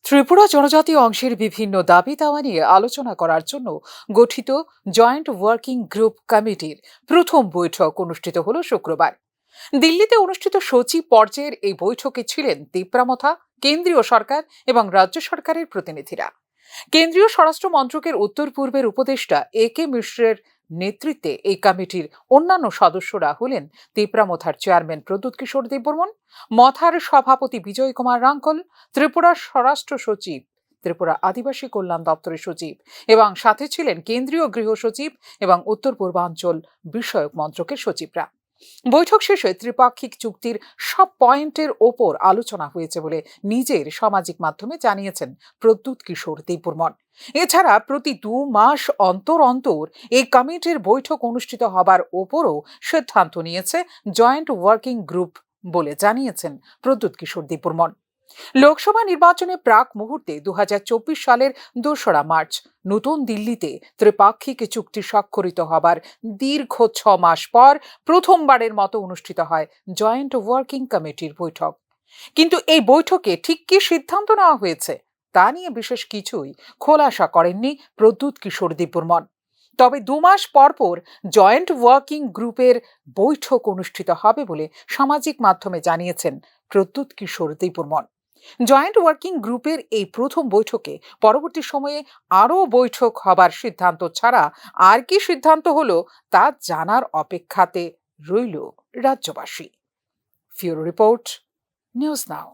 ত্রিপুরা জনজাতি অংশের বিভিন্ন দাবি দাওয়া নিয়ে আলোচনা করার জন্য গঠিত জয়েন্ট ওয়ার্কিং গ্রুপ কমিটির প্রথম বৈঠক অনুষ্ঠিত হলো শুক্রবার। দিল্লিতে অনুষ্ঠিত সচিব পর্যায়ের এই বৈঠকে ছিলেন তিপ্রামথা, কেন্দ্রীয় সরকার এবং রাজ্য সরকারের প্রতিনিধিরা। কেন্দ্রীয় স্বরাষ্ট্র মন্ত্রকের উত্তর পূর্বের উপদেষ্টা এ.কে. মিশ্রের নেতৃত্বে এই কমিটির অন্যান্য সদস্যরা হলেন তিপ্রামথার চেয়ারম্যান প্রদ্যুৎ কিশোর দেববর্মন, মথার সভাপতি বিজয় কুমার রাঙ্কল, ত্রিপুরার স্বরাষ্ট্র সচিব, ত্রিপুরা আদিবাসী কল্যাণ দপ্তরের সচিব এবং সাথে ছিলেন কেন্দ্রীয় গৃহ সচিব এবং উত্তর পূর্বাঞ্চল বিষয়ক মন্ত্রকের সচিবরা। বৈঠক শেষে ত্রিপাক্ষিক চুক্তির সব পয়েন্টের ওপর আলোচনা হয়েছে বলে নিজের সামাজিক মাধ্যমে জানিয়েছেন প্রদ্যুৎ কিশোর দেববর্মন। এছাড়া প্রতি 2 মাস অন্তর অন্তর এই কমিটির বৈঠক অনুষ্ঠিত হবার ওপরও সিদ্ধান্ত নিয়েছে জয়েন্ট ওয়ার্কিং গ্রুপ বলে জানিয়েছেন প্রদ্যুৎ কিশোর দেববর্মন। লোকসভা নির্বাচনে প্রাক মুহূর্তে 2024 সালের 2রা মার্চ নতুন দিল্লিতে ত্রিপাক্ষিক চুক্তি স্বাক্ষরিত হবার দীর্ঘ 6 মাস পর প্রথমবারের মতো অনুষ্ঠিত হয় জয়েন্ট ওয়ার্কিং কমিটির বৈঠক। কিন্তু এই বৈঠকে ঠিক কি সিদ্ধান্ত নেওয়া হয়েছে তা নিয়ে বিশেষ কিছুই খোলাসা করেননি প্রদ্যুৎ কিশোর দেববর্মন। তবে 2 মাস পর পর জয়েন্ট ওয়ার্কিং গ্রুপের বৈঠক অনুষ্ঠিত হবে বলে সামাজিক মাধ্যমে জানিয়েছেন প্রদ্যুৎ কিশোর দেববর্মন। জয়েন্ট ওয়ার্কিং গ্রুপের এই প্রথম বৈঠকে পরবর্তী সময়ে আরও বৈঠক হবার সিদ্ধান্ত ছাড়া আর কি সিদ্ধান্ত হলো তা জানার অপেক্ষাতে রইল রাজ্যবাসী। ফিউরো রিপোর্ট, নিউজ নাও।